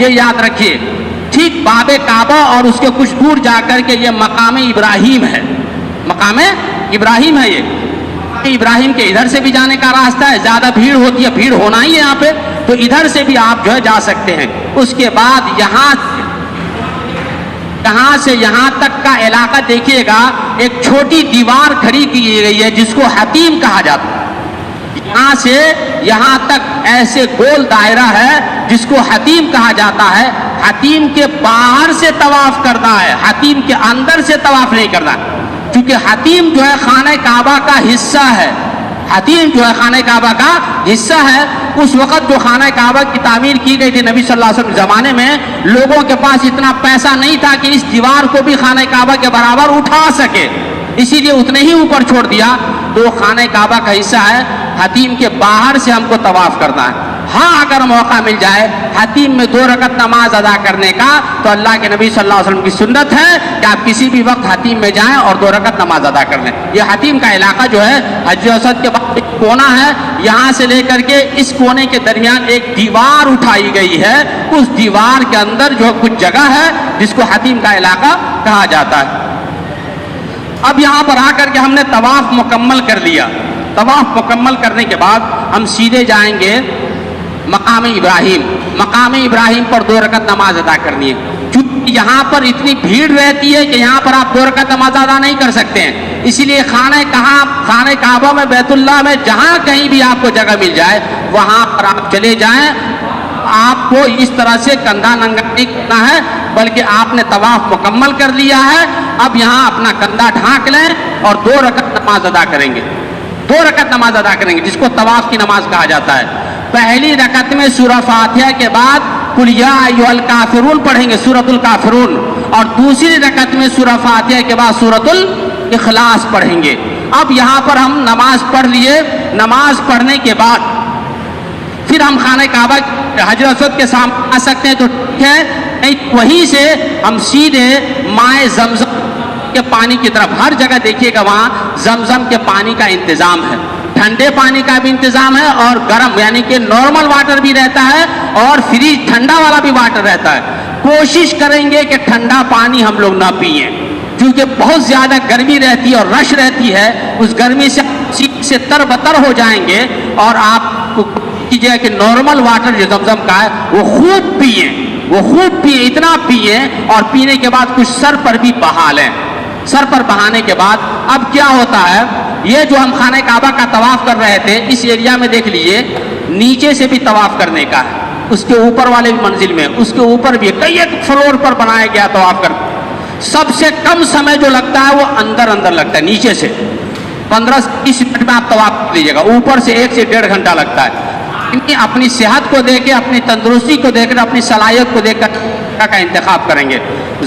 یہ یاد رکھیے، ٹھیک باب کعبہ اور اس کے کچھ دور جا کر کے یہ مقام ابراہیم ہے، مقام ابراہیم ہے۔ یہ ابراہیم کے ادھر سے بھی جانے کا راستہ ہے، زیادہ بھیڑ ہوتی ہے، بھیڑ ہونا ہی ہے یہاں پہ، تو ادھر سے بھی آپ جو ہے جا سکتے ہیں۔ اس کے بعد یہاں سے یہاں تک کا علاقہ دیکھیے گا، ایک چھوٹی دیوار کھڑی کی گئی ہے جس کو حتیم کہا جاتا ہے۔ یہاں سے یہاں تک ایسے گول دائرہ ہے جس کو حتیم کہا جاتا ہے۔ حتیم کے باہر سے طواف کرنا ہے، حتیم کے اندر سے طواف نہیں کرنا، کیونکہ حتیم جو ہے خانہ کعبہ کا حصہ ہے، حتیم جو ہے خانہ کعبہ کا حصہ ہے۔ اس وقت جو خانہ کعبہ کی تعمیر کی گئی تھی نبی صلی اللہ علیہ وسلم کے زمانے میں، لوگوں کے پاس اتنا پیسہ نہیں تھا کہ اس دیوار کو بھی خانہ کعبہ کے برابر اٹھا سکے، اسی لیے اتنے ہی اوپر چھوڑ دیا۔ تو خانہ کعبہ کا حصہ ہے، حتیم کے باہر سے ہم کو طواف کرنا ہے۔ ہاں اگر موقع مل جائے حتیم میں 2 رکعت نماز ادا کرنے کا، تو اللہ کے نبی صلی اللہ علیہ وسلم کی سنت ہے کہ آپ کسی بھی وقت حتیم میں جائیں اور 2 رکعت نماز ادا کر لیں۔ یہ حتیم کا علاقہ جو ہے حجر اسود کے بعد ایک کونا ہے، یہاں سے لے کر کے اس کونے کے درمیان ایک دیوار اٹھائی گئی ہے، اس دیوار کے اندر جو کچھ جگہ ہے جس کو حتیم کا علاقہ کہا جاتا ہے۔ اب یہاں پر آ کر کے ہم نے طواف مکمل کر لیا۔ طواف مکمل کرنے کے بعد ہم سیدھے جائیں گے مقام ابراہیم۔ مقام ابراہیم پر 2 رکعت نماز ادا کرنی ہے، کیونکہ یہاں پر اتنی بھیڑ رہتی ہے کہ یہاں پر آپ 2 رکعت نماز ادا نہیں کر سکتے ہیں، اسی لیے خانہ کعبہ میں، بیت اللہ میں، جہاں کہیں بھی آپ کو جگہ مل جائے وہاں پر آپ چلے جائیں۔ آپ کو اس طرح سے کندھا ننگا نہیں کرنا ہے، بلکہ آپ نے طواف مکمل کر لیا ہے، اب یہاں اپنا کندھا ڈھانک لیں اور 2 رکعت نماز ادا کریں گے۔ 2 رکعت نماز ادا کریں گے جس کو طواف کی نماز کہا جاتا ہے۔ پہلی رکعت میں سورہ فاتحہ کے بعد قل یا ایھا الکافرون پڑھیں گے، سورۃ الکافرون، اور دوسری رکعت میں سورہ فاتحہ کے بعد سورۃ الاخلاص پڑھیں گے۔ اب یہاں پر ہم نماز پڑھ لیے، نماز پڑھنے کے بعد پھر ہم خانہ کعبہ حجر اسود کے سامنے آ سکتے ہیں تو ٹھیک ہے، نہیں وہیں سے ہم سیدھے مائے زمزم کے پانی کی طرف، ہر جگہ دیکھیے گا وہاں زمزم کے پانی کا انتظام ہے، ٹھنڈے پانی کا بھی انتظام ہے اور گرم یعنی کہ نارمل واٹر بھی رہتا ہے اور فریج ٹھنڈا والا بھی واٹر رہتا ہے۔ کوشش کریں گے کہ ٹھنڈا پانی ہم لوگ نہ پئیں، کیونکہ بہت زیادہ گرمی رہتی ہے اور رش رہتی ہے، اس گرمی سے تر بتر ہو جائیں گے، اور آپ کو کیجیے کہ نارمل واٹر جو زمزم کا ہے وہ خوب پئیں، اتنا پئیں، اور پینے کے بعد کچھ سر پر بھی بہا لیں۔ سر پر بہانے کے بعد اب کیا ہوتا ہے، یہ جو ہم خانہ کعبہ کا طواف کر رہے تھے اس ایریا میں دیکھ لیجئے نیچے سے بھی طواف کرنے کا ہے، اس کے اوپر والے منزل میں، اس کے اوپر بھی کئی ایک فلور پر بنایا گیا طواف کر۔ سب سے کم سمے جو لگتا ہے وہ اندر لگتا ہے، نیچے سے 15 سے 20 منٹ میں آپ طواف کر لیجیے گا، اوپر سے 1 سے 1.5 گھنٹہ لگتا ہے۔ اپنی صحت کو دیکھ کے، اپنی تندرستی کو دیکھ کر، اپنی صلاحیت کو دیکھ کر کا انتخاب کریں گے۔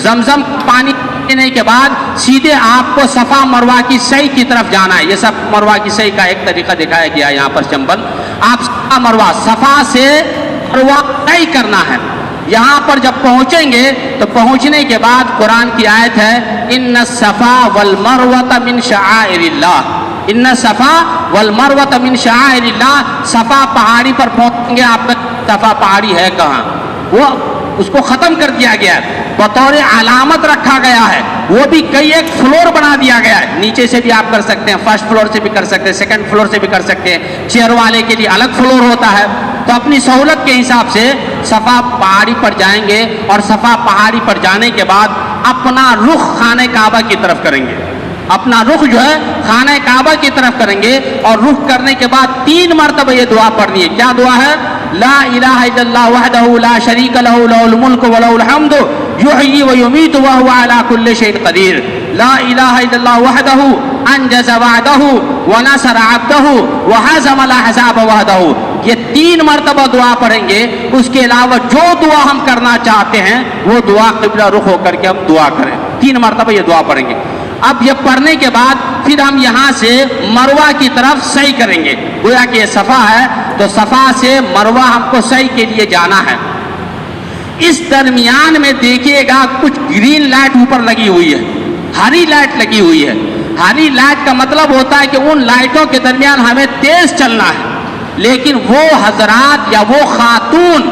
زمزم پانی پینے کے بعد سیدھے آپ کو صفا مروہ کی سعی کی طرف جانا ہے۔ یہ صفا مروہ کی سعی کا ایک طریقہ دکھایا گیا یہاں پر چمبل، آپ صفا مروہ، صفا سے مروہ طے کرنا ہے۔ یہاں پر جب پہنچیں گے تو پہنچنے کے بعد قرآن کی آیت ہے ان الصفا والمروہ من شعائر اللہ، ان الصفا والمروہ من شعائر اللہ۔ صفا پہاڑی پر پہنچیں گے آپ، صفا پہاڑی ہے کہاں، وہ اس کو ختم کر دیا گیا ہے، بطور علامت رکھا گیا ہے، وہ بھی کئی ایک فلور بنا دیا گیا ہے۔ نیچے سے بھی آپ کر سکتے ہیں، فرسٹ فلور سے بھی کر سکتے ہیں، سیکنڈ فلور سے بھی کر سکتے ہیں، چیئر والے کے لیے الگ فلور ہوتا ہے۔ تو اپنی سہولت کے حساب سے صفا پہاڑی پر جائیں گے، اور صفا پہاڑی پر جانے کے بعد اپنا رخ خانہ کعبہ کی طرف کریں گے، اپنا رخ جو ہے خانہ کعبہ کی طرف کریں گے، اور رخ کرنے کے بعد 3 مرتبہ یہ دعا پڑھنی ہے۔ کیا دعا ہے؟ لا الہ الا اللہ وحدہ لا شریک لہ لہ الملک ولہ الحمد یحیی ویمیت وہو علی کل شیء قدیر۔ لا الہ الا اللہ وحدہ انجز وعدہ ونصر عبدہ وہزم الاحزاب وحدہ۔ یہ 3 مرتبہ دعا پڑھیں گے، اس کے علاوہ جو دعا ہم کرنا چاہتے ہیں وہ دعا قبلہ رخ ہو کر کے ہم دعا کریں، 3 مرتبہ یہ دعا پڑھیں گے۔ اب یہ پڑھنے کے بعد پھر ہم یہاں سے مروہ کی طرف سعی کریں گے، گویا کہ یہ صفا ہے تو صفا سے مروہ ہم کو سعی کے لیے جانا ہے۔ اس درمیان میں دیکھیے گا کچھ گرین لائٹ اوپر لگی ہوئی ہے، ہری لائٹ لگی ہوئی ہے۔ ہری لائٹ کا مطلب ہوتا ہے کہ ان لائٹوں کے درمیان ہمیں تیز چلنا ہے، لیکن وہ حضرات یا وہ خاتون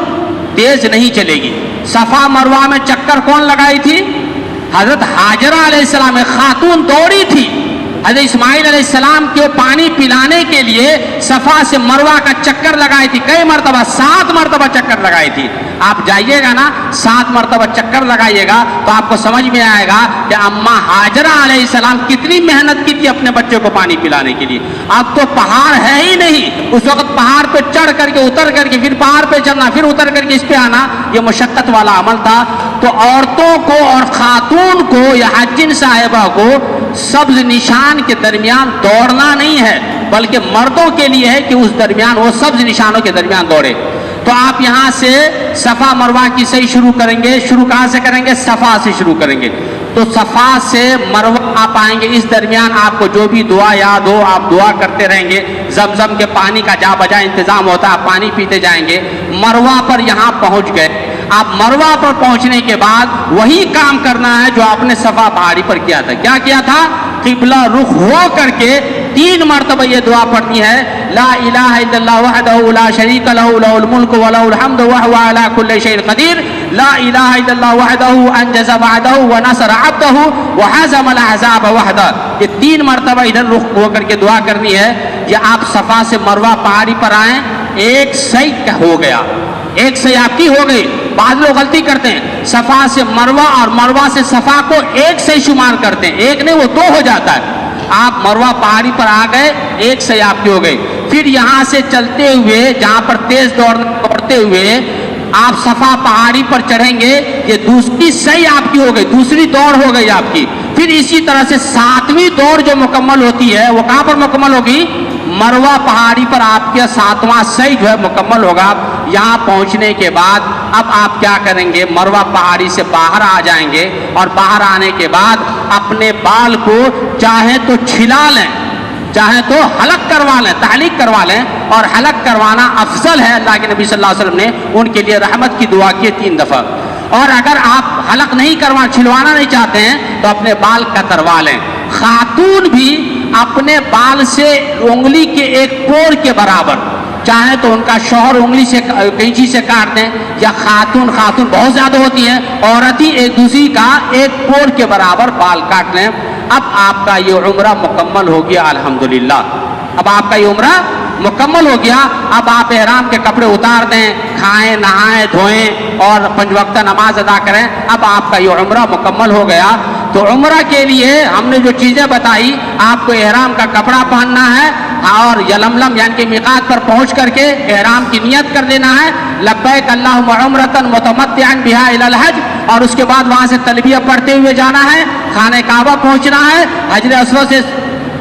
تیز نہیں چلے گی، صفا مروہ میں چکر کون لگائی تھی؟ حضرت حاجرہ علیہ السلام، ایک خاتون دوڑی تھی حضرت اسماعیل علیہ السلام کو پانی پلانے کے لیے صفا سے مروہ کا چکر لگائی تھی، کئی مرتبہ، 7 مرتبہ چکر لگائی تھی۔ آپ جائیے گا نا 7 مرتبہ چکر لگائیے گا تو آپ کو سمجھ میں آئے گا کہ اماں حاجرہ علیہ السلام کتنی محنت کی تھی اپنے بچوں کو پانی پلانے کے لیے۔ اب تو پہاڑ ہے ہی نہیں، اس وقت پہاڑ پہ چڑھ کر کے اتر کر کے پھر پہاڑ پہ چڑھنا، پھر اتر کر کے اس پہ آنا، یہ مشقت والا عمل تھا۔ تو عورتوں کو اور خاتون کو یا حاجن صاحبہ کو سبز نشان کے درمیان دوڑنا نہیں ہے، بلکہ مردوں کے لیے ہے کہ اس درمیان وہ سبز نشانوں کے درمیان دوڑے۔ تو آپ یہاں سے صفا مروہ کی صحیح شروع کریں گے، شروع کہاں سے کریں گے؟ صفا سے شروع کریں گے۔ تو صفا سے مروہ آپ آئیں گے، اس درمیان آپ کو جو بھی دعا یاد ہو آپ دعا کرتے رہیں گے، زمزم کے پانی کا جا بجا انتظام ہوتا ہے، آپ پانی پیتے جائیں گے۔ مروہ پر یہاں پہنچ گئے، آپ مروہ پر پہنچنے کے بعد وہی کام کرنا ہے جو آپ نے صفا پہاڑی پر کیا تھا۔ کیا کیا تھا؟ قبلہ رخ ہو کر کے 3 مرتبہ یہ دعا پڑھنی ہے، لا الہ الا اللہ وحدہ لا شریک لہ لہ الملک ولہ الحمد وہو علی کل شیء قدیر، لا الہ الا اللہ وحدہ انجز وعدہ ونصر عبدہ وہزم الاحزاب وحدہ۔ یہ 3 مرتبہ ادھر رخ ہو کر کے دعا کرنی ہے۔ یہ آپ صفا سے مروہ پہاڑی پر آئیں، ایک صحیح ہو گیا، ایک صحیح آپ کی ہو گئی۔ بعض لوگ غلطی کرتے ہیں، صفا سے مروہ اور مروہ سے صفا کو ایک صحیح شمار کرتے ہیں، ایک نہیں وہ 2 ہو جاتا ہے۔ آپ مروہ پہاڑی پر آ گئے، ایک صحیح آپ کی ہو گئی۔ پھر یہاں سے چلتے ہوئے جہاں پر تیز دوڑتے ہوئے آپ صفا پہاڑی پر چڑھیں گے، یہ دوسری صحیح آپ کی ہو گئی، دوسری دوڑ ہو گئی آپ کی۔ پھر اسی طرح سے 7ویں دوڑ جو مکمل ہوتی ہے وہ کہاں پر مکمل ہوگی؟ مروہ پہاڑی پر آپ کے 7واں صحیح جو ہے مکمل ہوگا۔ یہاں پہنچنے کے بعد اب آپ کیا کریں گے؟ مروہ پہاڑی سے باہر آ جائیں گے، اور باہر آنے کے بعد اپنے بال کو چاہے تو چھلا لیں، چاہے تو حلق کروا لیں، تعلیق کروا لیں، اور حلق کروانا افضل ہے۔ اللہ کے نبی صلی اللہ علیہ وسلم نے ان کے لیے رحمت کی دعا کی 3 دفعہ۔ اور اگر آپ حلق نہیں چھلوانا نہیں چاہتے ہیں تو اپنے بال کتروا لیں۔ خاتون بھی اپنے بال سے انگلی کے ایک پور کے برابر، چاہے تو ان کا شوہر انگلی سے کینچی سے کاٹ دیں، یا خاتون بہت زیادہ ہوتی ہیں، عورت ہی ایک دوسری کا ایک پور کے برابر بال کاٹ لیں۔ اب آپ کا یہ عمرہ مکمل ہو گیا الحمدللہ، اب آپ کا یہ عمرہ مکمل ہو گیا۔ اب آپ احرام کے کپڑے اتار دیں، کھائیں نہائیں دھوئیں اور 5 وقتہ نماز ادا کریں۔ اب آپ کا یہ عمرہ مکمل ہو گیا۔ تو عمرہ کے لیے ہم نے جو چیزیں بتائی، آپ کو احرام کا کپڑا پہننا ہے، اور یلملم یعنی کہ میقات پر پہنچ کر کے احرام کی نیت کر دینا ہے، لبیک اللہم عمرۃ متمتعا بہا الی الحج، اور اس کے بعد وہاں سے تلبیہ پڑھتے ہوئے جانا ہے، خانہ کعبہ پہنچنا ہے، حجر اسود سے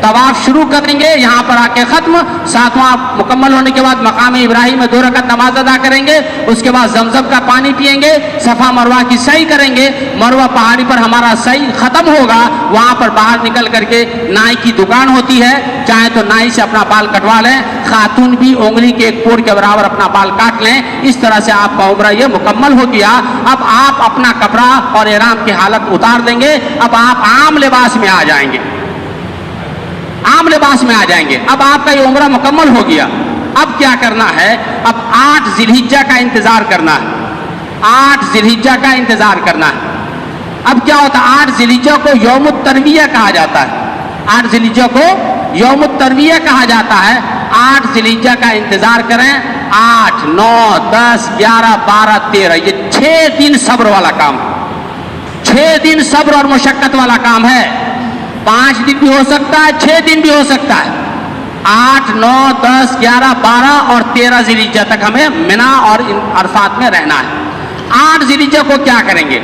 طواف شروع کریں گے، یہاں پر آ کے ختم۔ 7واں مکمل ہونے کے بعد مقام ابراہیم میں 2 رکعت نماز ادا کریں گے، اس کے بعد زمزم کا پانی پئیں گے، صفا مروہ کی سعی کریں گے۔ مروہ پہاڑی پر ہمارا سعی ختم ہوگا، وہاں پر باہر نکل کر کے نائی کی دکان ہوتی ہے، چاہے تو نائی سے اپنا بال کٹوا لیں، خاتون بھی انگلی کے ایک پور کے برابر اپنا بال کاٹ لیں۔ اس طرح سے آپ کا عمرہ یہ مکمل ہو گیا۔ اب آپ اپنا کپڑا اور احرام کی حالت اتار دیں گے، اب آپ عام لباس میں آ جائیں گے، عام لباس میں آ جائیں گے۔ اب آپ کا یہ عمرہ مکمل ہو گیا۔ اب کیا کرنا ہے؟ اب 8 ذی الحجہ کا انتظار کرنا ہے، 8 ذی الحجہ کا انتظار کرنا ہے۔ اب کیا ہوتا ہے؟ 8 ذی الحجہ کو یوم الترویہ کہا جاتا ہے، 8 ذی الحجہ کو یوم الترویہ کہا جاتا ہے۔ 8 ذی الحجہ کا انتظار کریں، 8 9 10 11 12 13، یہ 6 دن صبر والا کام، 6 دن صبر اور مشقت والا کام ہے۔ 5 دن بھی ہو سکتا ہے، 6 دن بھی ہو سکتا ہے۔ 8 9 10 11 12 اور 13 ذی الحجہ تک ہمیں منا اور عرفات میں رہنا ہے۔ 8 ذی الحجہ کو کیا کریں گے؟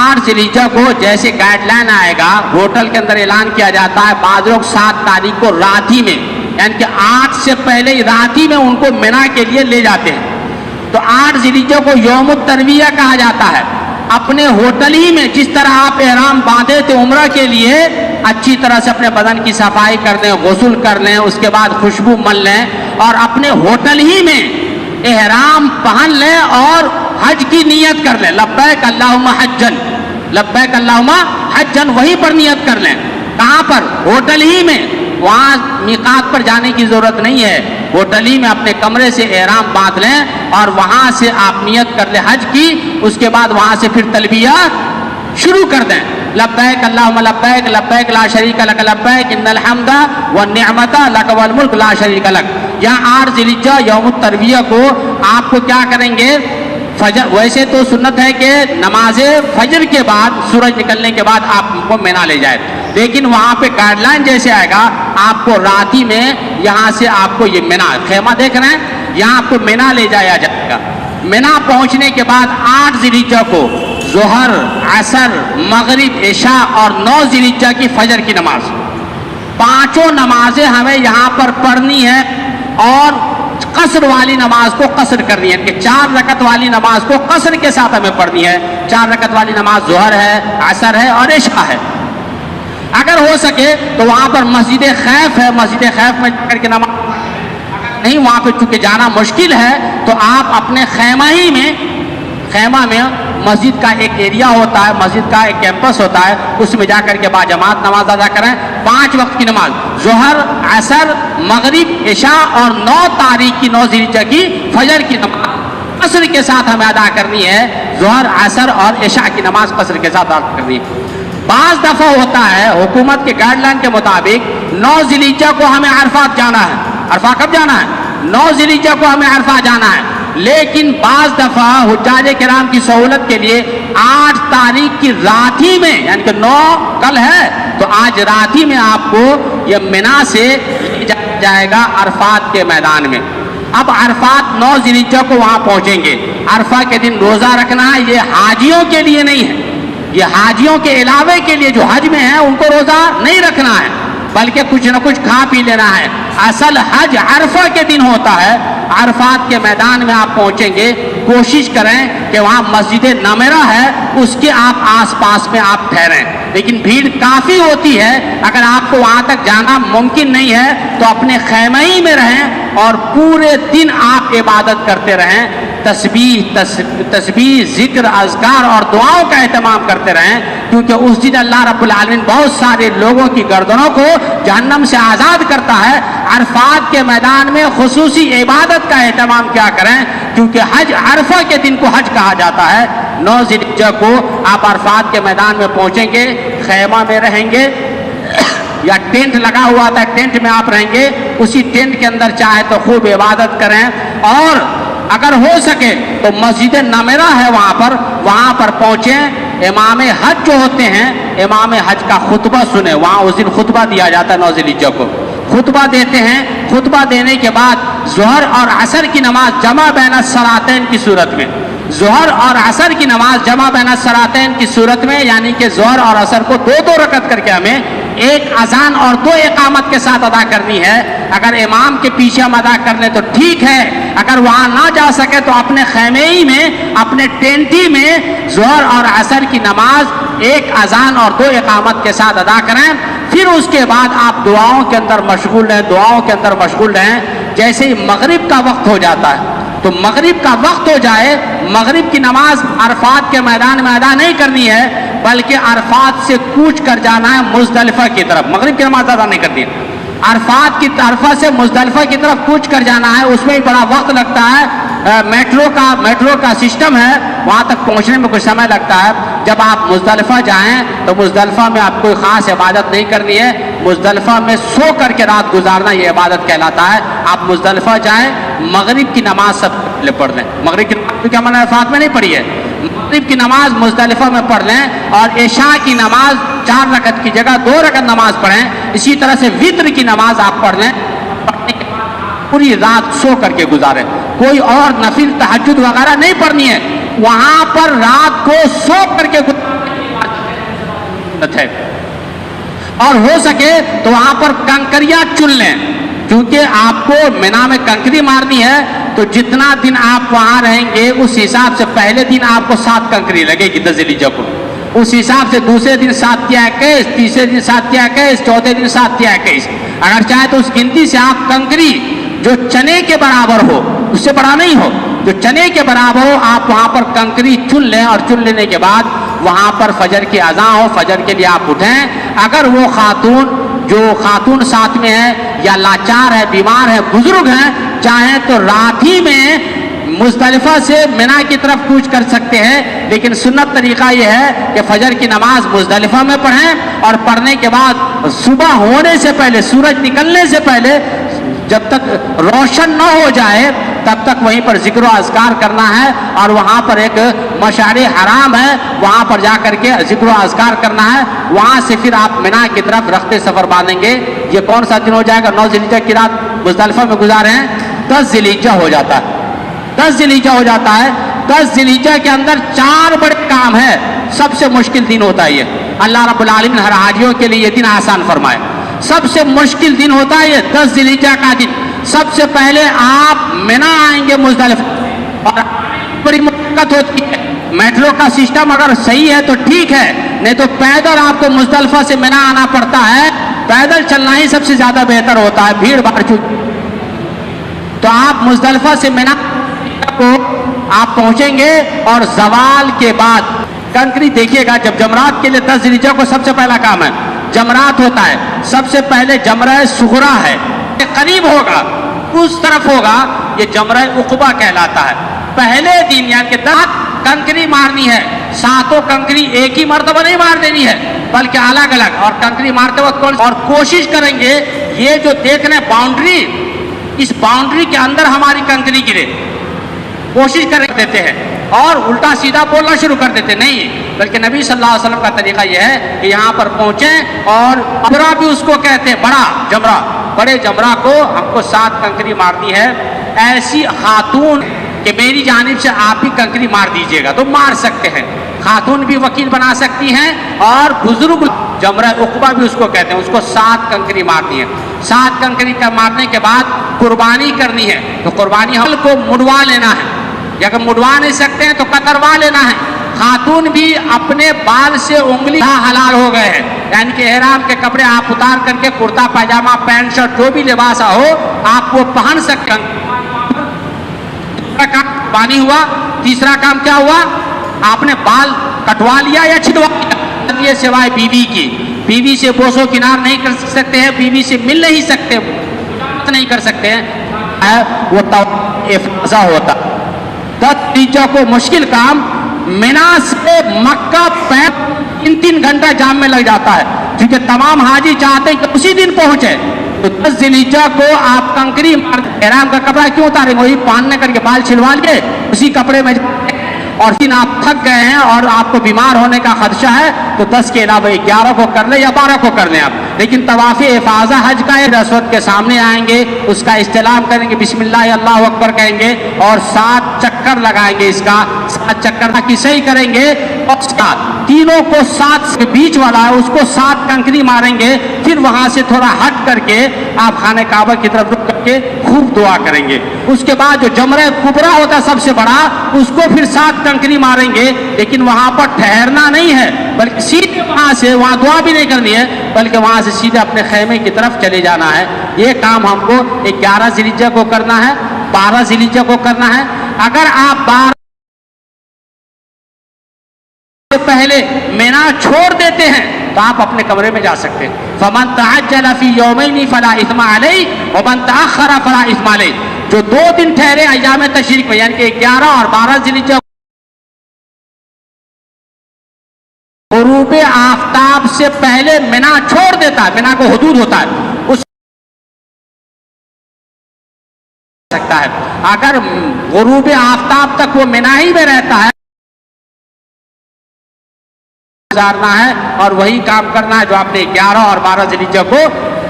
8 ذی الحجہ کو جیسے گائیڈ لائن آئے گا، ہوٹل کے اندر اعلان کیا جاتا ہے، بعض لوگ 7 تاریخ کو رات ہی میں، یعنی کہ 8 سے پہلے رات ہی میں ان کو منا کے لیے لے جاتے ہیں۔ تو 8 ذی الحجہ کو یوم الترویہ کہا جاتا ہے۔ اپنے ہوٹل ہی میں جس طرح آپ احرام باندھے تھے عمرہ کے لیے، اچھی طرح سے اپنے بدن کی صفائی کر دیں، غسل کر لیں، اس کے بعد خوشبو مل لیں، اور اپنے ہوٹل ہی میں احرام پہن لیں اور حج کی نیت کر لیں، لبیک اللہم حجن، لبیک اللہم حجن، وہیں پر نیت کر لیں۔ کہاں پر؟ ہوٹل ہی میں، وہاں میقات پر جانے کی ضرورت نہیں ہے۔ ہوٹل ہی میں اپنے کمرے سے احرام باندھ لیں اور وہاں سے آپ نیت کر لیں حج کی. اس کے بعد وہاں سے پھر تلبیہ شروع کر دیں. لبیک اللہم لبیک لبیک لا شریک لک لبیک ان الحمد والنعمت لک والملک لا شریک لک. یہاں 8 ذی الحجہ یوم الترویہ کو آپ کو کیا کریں گے؟ فجر. ویسے تو سنت ہے کہ نماز فجر کے بعد سورج نکلنے کے بعد آپ کو مینا لے جائے, لیکن وہاں پہ گائیڈ لائن جیسے آئے گا آپ کو رات ہی میں یہاں سے آپ کو یہ مینا خیمہ دیکھ رہے ہیں, یہاں آپ کو مینا لے جایا جائے گا. مینا پہنچنے کے بعد 8 ذی الحجہ کو ظہر, عصر, مغرب, عشاء اور 9 ذی الحجہ کی فجر کی نماز, 5 نمازیں ہمیں یہاں پر پڑھنی ہے اور قصر والی نماز کو قصر کرنی ہے کہ 4 رکعت والی نماز کو قصر کے ساتھ ہمیں پڑھنی ہے. 4 رکعت والی نماز ظہر ہے, عصر ہے اور عشاء ہے. اگر ہو سکے تو وہاں پر مسجد خیف ہے, مسجد خیف میں جا کر کے نماز, نہیں وہاں پہ چونکہ جانا مشکل ہے تو آپ اپنے خیمہ میں مسجد کا ایک ایریا ہوتا ہے, مسجد کا ایک کیمپس ہوتا ہے, اس میں جا کر کے باجماعت نماز ادا کریں. 5 وقت کی نماز ظہر, عصر, مغرب, عشاء اور 9 تاریخ کی 9 ذی الحجہ کی فجر کی نماز قصر کے ساتھ ہمیں ادا کرنی ہے. ظہر, عصر اور عشاء کی نماز قصر کے ساتھ ادا کرنی ہے. بعض دفعہ ہوتا ہے حکومت کے گائیڈ لائن کے مطابق 9 ذی الحجہ کو ہمیں عرفات جانا ہے. عرفہ کب جانا ہے؟ 9 ذی الحجہ کو ہمیں عرفہ جانا ہے. لیکن بعض دفعہ حجاج کرام کی سہولت کے لیے 8 تاریخ کی رات ہی میں, یعنی کہ 9 کل ہے تو آج رات ہی میں آپ کو یہ مینا سے لے جایا جائے گا عرفات کے میدان میں. اب عرفات 9 ذی الحجہ کو وہاں پہنچیں گے. عرفہ کے دن روزہ رکھنا ہے, یہ حاجیوں کے لیے نہیں ہے, یہ حاجیوں کے علاوے کے لیے جو حج میں ہیں ان کو روزہ نہیں رکھنا ہے بلکہ کچھ نہ کچھ کھا پی لینا ہے. اصل حج عرفہ کے دن ہوتا ہے. عرفات کے میدان میں آپ پہنچیں گے, کوشش کریں کہ وہاں مسجد نمرہ ہے اس کے آپ آس پاس میں آپ ٹھہریں, لیکن بھیڑ کافی ہوتی ہے. اگر آپ کو وہاں تک جانا ممکن نہیں ہے تو اپنے خیمے ہی میں رہیں اور پورے دن آپ عبادت کرتے رہیں, تسبیح, ذکر, اذکار اور دعاؤں کا اہتمام کرتے رہیں, کیونکہ اس دن اللہ رب العالمین بہت سارے لوگوں کی گردنوں کو جہنم سے آزاد کرتا ہے. عرفات کے میدان میں خصوصی عبادت کا اہتمام کیا کریں, کیونکہ حج عرفہ کے دن کو حج کہا جاتا ہے. 9 ذی الحجہ کو آپ عرفات کے میدان میں پہنچیں گے, خیمہ میں رہیں گے یا ٹینٹ لگا ہوا تھا ٹینٹ میں آپ رہیں گے, اسی ٹینٹ کے اندر چاہے تو خوب عبادت کریں. اور اگر ہو سکے تو مسجد نمرہ ہے وہاں پر پہنچیں. امام حج جو ہوتے ہیں امام حج کا خطبہ سنیں. وہاں اس دن خطبہ دیا جاتا ہے 9 ذی الحجہ کو, خطبہ دیتے ہیں. خطبہ دینے کے بعد ظہر اور عصر کی نماز جمع بین الصلاتین کی صورت میں, ظہر اور عصر کی نماز جمع بین الصلاتین کی صورت میں, یعنی کہ ظہر اور عصر کو 2 رکعت کر کے ہمیں 1 اذان اور 2 اقامت کے ساتھ ادا کرنی ہے. اگر امام کے پیچھے ہم ادا کر لیں تو ٹھیک ہے, اگر وہاں نہ جا سکے تو اپنے خیمے ہی میں, اپنے ٹینٹی میں ظہر اور عصر کی نماز 1 اذان اور 2 اقامت کے ساتھ ادا کریں. پھر اس کے بعد آپ دعاؤں کے اندر مشغول رہیں. جیسے ہی مغرب کا وقت ہو جاتا ہے تو مغرب کا وقت ہو جائے, مغرب کی نماز عرفات کے میدان میں ادا نہیں کرنی ہے بلکہ عرفات سے کوچ کر جانا ہے مزدلفہ کی طرف. مغرب کی نماز ادا نہیں کرنی ہے, عرفہ سے مزدلفہ کی طرف کوچ کر جانا ہے. اس میں بھی بڑا وقت لگتا ہے. میٹرو کا سسٹم ہے, وہاں تک پہنچنے میں کچھ سمے لگتا ہے. جب آپ مزدلفہ جائیں تو مزدلفہ میں آپ کوئی خاص عبادت نہیں کرنی ہے. مزدلفہ میں سو کر کے رات گزارنا یہ عبادت کہلاتا ہے. آپ مزدلفہ جائیں, مغرب کی نماز سب پہلے پڑھ لیں. مغرب کی نماز کیا میں نے عرفات میں نہیں پڑھی ہے, مغرب کی نماز مزدلفہ میں پڑھ لیں اور عشاء کی نماز 4 رکعت کی جگہ 2 رکعت نماز پڑھیں. اسی طرح سے وتر کی نماز آپ پڑھ لیں, پڑھنے کے بعد پوری رات سو کر کے گزاریں. کوئی اور نفل تہجد وغیرہ نہیں پڑھنی ہے, وہاں پر رات کو سو کر کے ہے. اور ہو سکے تو وہاں پر کنکریاں چن لیں, کیونکہ آپ کو مینا میں کنکری مارنی ہے تو جتنا دن آپ وہاں رہیں گے اس حساب سے پہلے دن آپ کو 7 کنکری لگے گی 10 ذی الحجہ کو, اس حساب سے دوسرے دن 7 یا 21, تیسرے دن 7 یا 21, چوتھے دن 7 یا 21. اگر چاہے تو اس گنتی سے آپ کنکری جو چنے کے برابر ہو, اس سے بڑا نہیں ہو, جو چنے کے برابر ہو آپ وہاں پر کنکری چن لیں. اور چن لینے کے بعد وہاں پر فجر کی اذان ہو, فجر کے لیے آپ اٹھیں. اگر وہ خاتون ساتھ میں ہے یا لاچار ہے, بیمار ہے, بزرگ ہیں, چاہیں تو رات ہی میں مزدلفہ سے منا کی طرف کوچ کر سکتے ہیں, لیکن سنت طریقہ یہ ہے کہ فجر کی نماز مزدلفہ میں پڑھیں اور پڑھنے کے بعد صبح ہونے سے پہلے, سورج نکلنے سے پہلے, جب تک روشن نہ ہو جائے تب تک وہیں پر ذکر و اذکار کرنا ہے, اور وہاں پر ایک مشعر حرام ہے, وہاں پر جا کر کے ذکر و اذکار کرنا ہے. وہاں سے پھر آپ منا کی طرف رخت سفر باندھیں گے. یہ کون سا دن ہو جائے گا؟ 9 ذی الحجہ کی رات مزدلفہ میں گزارے ہیں, 10 ذی الحجہ ہو جاتا ہے. 10 ذی الحجہ ہو جاتا ہے. 10 ذی الحجہ کے اندر 4 بڑے کام ہیں. سب سے مشکل دن ہوتا ہے یہ. اللہ رب العالمین ہر حاجیوں کے لیے یہ دن آسان فرمائے. سب سے مشکل دن ہوتا ہے یہ 10 ذی الحجہ کا دن. سب سے پہلے آپ منا آئیں گے مزدلفہ, اور بڑی مشقت ہوتی ہے. میٹرو کا سسٹم اگر صحیح ہے تو ٹھیک ہے, نہیں تو پیدل آپ کو مزدلفہ سے منا آنا پڑتا ہے. پیدل چلنا ہی سب سے زیادہ بہتر ہوتا ہے, بھیڑ بھاڑ چکی. تو آپ مزدلفہ سے منا کو آپ پہنچیں گے, اور زوال کے بعد کنکری دیکھیے گا. جب جمرات کے لیے 10 ذی الحجہ کو سب سے پہلا کام ہے جمرات ہوتا ہے. سب سے پہلے جمرہ صغریٰ ہے, قریب ہوگا, اس طرف ہوگا, یہ جمرہ عقبہ کہلاتا ہے. پہلے دن یعنی کہ 10 کنکری مارنی ہے. 7 کنکری ایک ہی مرتبہ نہیں مار دینی ہے, بلکہ الگ الگ. اور کنکری مارتے وقت اور کوشش کریں گے یہ جو دیکھ رہے ہیں باؤنڈری, اس باؤنڈری کے اندر ہماری کنکری گرے. کوشش کر دیتے ہیں اور الٹا سیدھا بولنا شروع کر دیتے نہیں, بلکہ نبی صلی اللہ علیہ وسلم کا طریقہ یہ ہے کہ یہاں پر پہنچیں, اور جمرہ بھی اس کو کہتے ہیں بڑا جمرہ. بڑے جمرہ کو ہم کو 7 کنکری مارنی ہے. ایسی خاتون کہ میری جانب سے آپ ہی کنکری مار دیجئے گا تو مار سکتے ہیں. خاتون بھی وکیل بنا سکتی ہیں, اور بزرگ جمرہ عقبہ بھی اس کو کہتے ہیں, اس کو 7 کنکری مارنی ہے. 7 کنکری کا مارنے کے بعد قربانی کرنی ہے. تو قربانی حل کو مڑوا لینا ہے, یا اگر مڑوا نہیں سکتے ہیں تو کتروا لینا ہے. خاتون بھی اپنے بال سے انگلی حلال ہو گئے ہیں, یعنی کہ احرام کے کپڑے آپ اتار کر کے کرتا پاجامہ پینٹ شرٹ جو بھی لباس ہو آپ وہ پہن سکتے ہیں. دوسرا کام قربانی ہوا. تیسرا کام کیا ہوا؟ آپ نے بال کٹوا لیا یا چھڑوا لیا, سوائے بیوی کی. بیوی سے بوس و کنار نہیں کر سکتے ہیں, بیوی سے مل نہیں سکتے, نہیں کر سکتے ہیں, وہ افاضہ ہوتا. 10 ذی الحجہ کو مشکل کام منا سے مکہ 3 گھنٹہ جام میں لگ جاتا ہے, کیونکہ تمام حاجی چاہتے ہیں کہ اسی دن پہنچے. تو 10 ذی الحجہ کو آپ کنکری احرام کا کپڑا کیوں اتاریں گے؟ وہی پہننے کر کے بال چھلوا لیے اسی کپڑے میں, اور دن آپ تھک گئے ہیں اور آپ کو بیمار ہونے کا خدشہ ہے تو 10 کے علاوہ 11 کو کر لیں یا 12 کو کر لیں آپ. لیکن طواف افاضہ حج کا ہے, اسود کے سامنے آئیں گے, اس کا استلام کریں گے, بسم اللہ اللہ اکبر کہیں گے, اور 7 چکر لگائیں گے. اس کا 7 چکر کی صحیح کریں گے, اور تینوں کو 7 سے بیچ والا ہے اس کو 7 کنکری ماریں گے. پھر وہاں سے تھوڑا ہٹ کر کے آپ خانہ کعبہ کی طرف رک کر کے خوب دعا کریں گے. اس کے بعد جو جمرہ کبریٰ ہوتا ہے سب سے بڑا, اس کو پھر 7 کنکری ماریں گے. لیکن وہاں پر ٹھہرنا نہیں ہے, بلکہ سیدھے وہاں سے, وہاں دعا بھی نہیں کرنی ہے, بلکہ وہاں سے سیدھے اپنے خیمے کی طرف چلے جانا ہے. یہ کام ہم کو 11 ذی الحجہ کو کرنا ہے, 12 ذی الحجہ کو کرنا ہے. اگر آپ 12 سے پہلے مینا چھوڑ دیتے ہیں تو آپ اپنے کمرے میں جا سکتے ہیں. فمن تعجل فی یومین فلا اثم علیہ ومن تاخر فلا اثم علیہ. جو 2 دن ٹھہرے ایام تشریق میں, یعنی کہ 11 اور 12 ذی الحجہ غروب آفتاب سے پہلے منا چھوڑ دیتا ہے, منا کو حدود ہوتا ہے, اس سکتا ہے. اگر غروب آفتاب تک وہ منا ہی میں رہتا ہے گزارنا ہے, اور وہی کام کرنا ہے جو آپ نے 11 اور 12 ذی الحجہ کو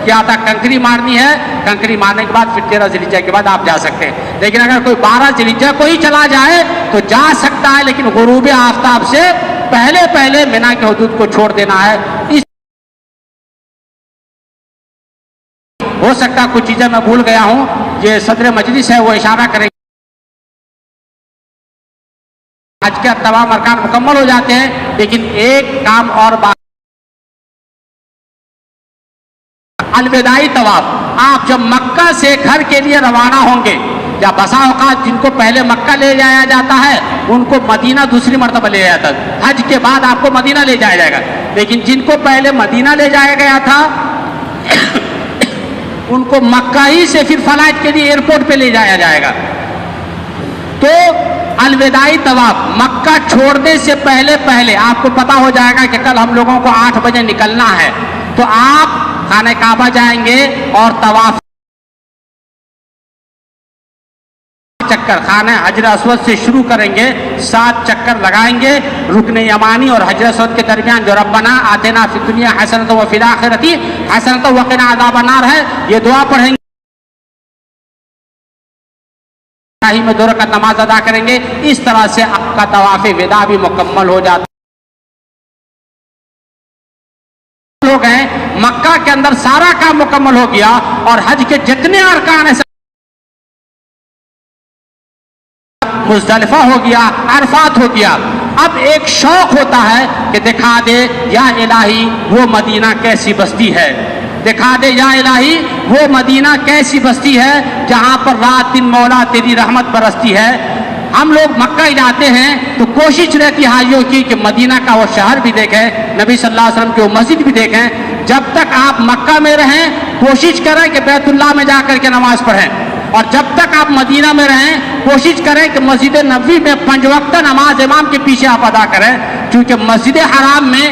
کیا تھا. کنکری مارنی ہے, کنکری مارنے کے بعد پھر 13 ذی الحجہ کے بعد آپ جا سکتے ہیں. لیکن اگر کوئی 12 ذی الحجہ کو ہی چلا جائے تو جا سکتا ہے, لیکن غروب آفتاب سے پہلے منا کے حدود کو چھوڑ دینا ہے. ہو سکتا کچھ چیزیں میں بھول گیا ہوں, یہ صدر مجلس ہے وہ اشارہ کریں گے. آج کے تمام ارکان مکمل ہو جاتے ہیں, لیکن ایک کام اور بات, الوداعی طواف. آپ جب مکہ سے گھر کے لیے روانہ ہوں گے, یا بسا اوقات جن کو پہلے مکہ لے جایا جاتا ہے ان کو مدینہ دوسری مرتبہ لے جایا جاتا ہے, حج کے بعد آپ کو مدینہ لے جایا جائے گا. لیکن جن کو پہلے مدینہ لے جایا گیا تھا ان کو مکہ ہی سے پھر فلائٹ کے لیے ایئرپورٹ پہ لے جایا جائے گا. تو الوداعی طواف مکہ چھوڑنے سے پہلے آپ کو پتا ہو جائے گا کہ کل ہم لوگوں کو 8 بجے نکلنا ہے، تو آپ خانہ کعبہ جائیں گے اور طواف چکر خانہ حجر اسود سے شروع کریں گے، 7 چکر لگائیں گے رکن یمانی اور حجر اسود کے درمیان، جو ربنا آتنا فی الدنیا حسنۃ وفی الآخرۃ حسنۃ وقنا عذاب النار ہے، یہ دعا پڑھیں گے. میں 2 رکعت نماز ادا کریں گے. اس طرح سے آپ کا طواف وداع بھی مکمل ہو جاتا ہو گئے. مکہ کے اندر سارا کام مکمل ہو گیا اور حج کے جتنے ارکان ہیں مزدلفہ ہو گیا، عرفات ہو گیا. اب ایک شوق ہوتا ہے کہ دکھا دے یا الہی وہ مدینہ کیسی بستی ہے، دکھا دے یا الہی وہ مدینہ کیسی بستی ہے جہاں پر رات دن مولا تیری رحمت برستی ہے. ہم لوگ مکہ جاتے ہیں تو کوشش رہتی حاجیوں کی کہ مدینہ کا وہ شہر بھی دیکھیں، نبی صلی اللہ علیہ وسلم کی وہ مسجد بھی دیکھیں. جب تک آپ مکہ میں رہیں کوشش کریں کہ بیت اللہ میں جا کر کے نماز پڑھیں، اور جب تک آپ مدینہ میں رہیں کوشش کریں کہ مسجد نبوی میں 5 وقت نماز امام کے پیچھے آپ ادا کریں، کیونکہ مسجد حرام میں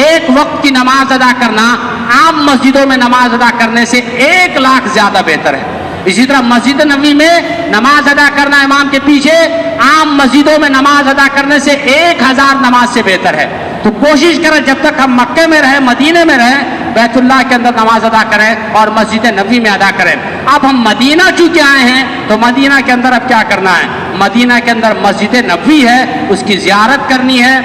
1 وقت کی نماز ادا کرنا عام مسجدوں میں نماز ادا کرنے سے 1 لاکھ زیادہ بہتر ہے. اسی طرح مسجد نبوی میں نماز ادا کرنا امام کے پیچھے عام مسجدوں میں نماز ادا کرنے سے 1000 نماز سے بہتر ہے. تو کوشش کریں جب تک ہم مکے میں رہیں مدینے میں رہیں بیت اللہ کے اندر نماز ادا کریں اور مسجد نبوی میں ادا کریں. اب ہم مدینہ چونکہ آئے ہیں تو مدینہ کے اندر اب کیا کرنا ہے؟ مدینہ کے اندر مسجد نبوی ہے، اس کی زیارت کرنی ہے،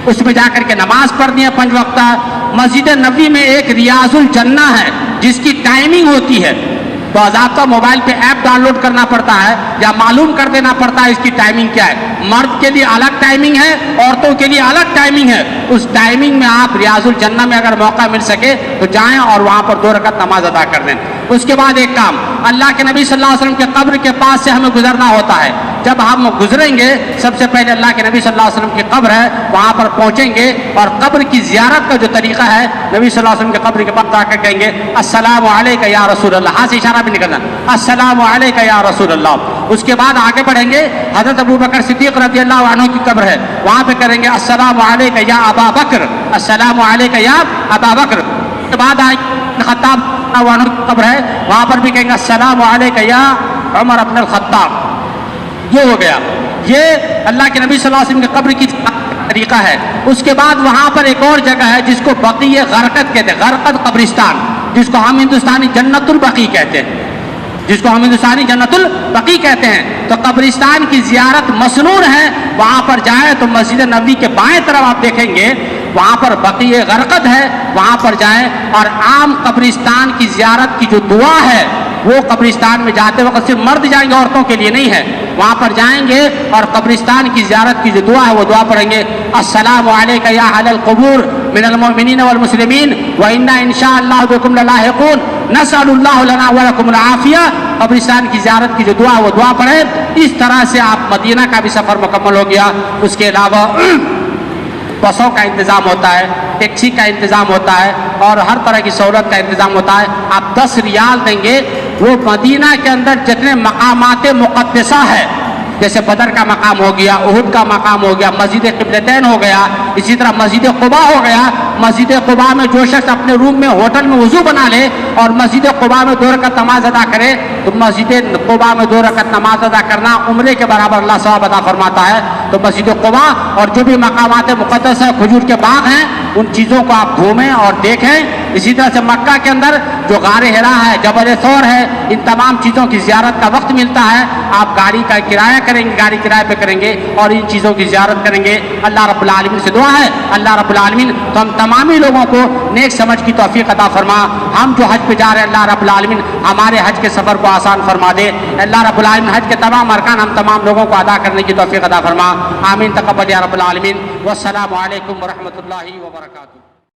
اس میں جا کر کے نماز پڑھنی ہے 5 وقتہ. مسجد نبوی میں ایک ریاض الجنہ ہے جس کی ٹائمنگ ہوتی ہے، تو باضابطہ موبائل پہ ایپ ڈاؤن لوڈ کرنا پڑتا ہے یا معلوم کر دینا پڑتا ہے اس کی ٹائمنگ کیا ہے. مرد کے لیے الگ ٹائمنگ ہے، عورتوں کے لیے الگ ٹائمنگ ہے. اس ٹائمنگ میں آپ ریاض الجنہ میں اگر موقع مل سکے تو جائیں اور وہاں پر 2 رکعت نماز ادا کر دیں. اس کے بعد ایک کام، اللہ کے نبی صلی اللہ علیہ وسلم کے قبر کے پاس سے ہمیں گزرنا ہوتا ہے. جب ہم گزریں گے سب سے پہلے اللہ کے نبی صلی اللہ علیہ وسلم کی قبر ہے وہاں پر پہنچیں گے، اور قبر کی زیارت کا جو طریقہ ہے نبی صلی اللہ علیہ وسلم کے قبر کے پاس جا کر کہیں گے السلام علیکہ یا رسول اللہ، ہاتھ سے اشارہ بھی نکلنا السلام علیکہ یا رسول اللہ. اس کے بعد آگے بڑھیں گے، حضرت ابو بکر صدیق رضی اللہ عنہ کی قبر ہے وہاں پہ کریں گے السلام علیکہ یا ابا بکر، السلام علیکہ یا ابا بکر. اس کے بعد خطاب عنہ کی قبر ہے وہاں پر بھی کہیں گے السلام علیکہ یا عمر ابن الخطاب. یہ ہو گیا، یہ اللہ کے نبی صلی اللہ علیہ وسلم کی قبر کی طریقہ ہے. اس کے بعد وہاں پر ایک اور جگہ ہے جس کو بقیع غرقد کہتے ہیں، غرقد قبرستان، جس کو ہم ہندوستانی جنت البقیع کہتے ہیں، جس کو ہم ہندوستانی جنت البقیع کہتے ہیں. تو قبرستان کی زیارت مسنون ہے، وہاں پر جائیں تو مسجد نبوی کے بائیں طرف آپ دیکھیں گے وہاں پر بقیع غرقد ہے، وہاں پر جائیں. اور عام قبرستان کی زیارت کی جو دعا ہے وہ قبرستان میں جاتے وقت صرف مرد جائیں گے، عورتوں کے لیے نہیں ہے. وہاں پر جائیں گے اور قبرستان کی زیارت کی جو دعا ہے وہ دعا پڑھیں گے السلام علیکہ یا اہل القبور من المؤمنین والمسلمین وإنا ان شاء اللہ بکم للاحقون نسأل اللہ لنا ولکم العافیہ. قبرستان کی زیارت کی جو دعا ہے وہ دعا پڑھیں. اس طرح سے آپ مدینہ کا بھی سفر مکمل ہو گیا. اس کے علاوہ بسوں کا انتظام ہوتا ہے، ٹیکسی کا انتظام ہوتا ہے اور ہر طرح کی سہولت کا انتظام ہوتا ہے. آپ 10 ریال دیں گے، وہ مدینہ کے اندر جتنے مقامات مقدسہ ہے جیسے بدر کا مقام ہو گیا، احد کا مقام ہو گیا، مسجد قبلتین ہو گیا، اسی طرح مسجد قباء ہو گیا. مسجد قباء میں جو شخص اپنے روم میں ہوٹل میں وضو بنا لے اور مسجد قباء میں 2 رکعت نماز ادا کرے تو مسجد قباء میں 2 رکعت نماز ادا کرنا عمرے کے برابر اللہ ثواب عطا فرماتا ہے. تو مسجد قباء اور جو بھی مقامات مقدس ہے، کھجور کے باغ ہیں، ان چیزوں کو آپ گھومیں اور دیکھیں. اسی طرح سے مکہ کے اندر جو غار حرا ہے، جبل ثور ہے، ان تمام چیزوں کی زیارت کا وقت ملتا ہے. آپ گاڑی کا کرایہ کریں گے، گاڑی کرایہ پہ کریں گے اور ان چیزوں کی زیارت کریں گے. اللہ رب العالمین سے دعا ہے اللہ رب العالمین تو ہم تمامی لوگوں کو نیک سمجھ کی توفیق عطا فرما. ہم جو حج پہ جا رہے ہیں اللہ رب العالمین ہمارے حج کے سفر کو آسان فرما دے. اللہ رب العالمین حج کے تمام ارکان ہم تمام لوگوں کو ادا کرنے کی توفیق عطا فرما. آمین تقبل یا رب العالمین. والسلام علیکم ورحمۃ اللہ وبرکاتہ.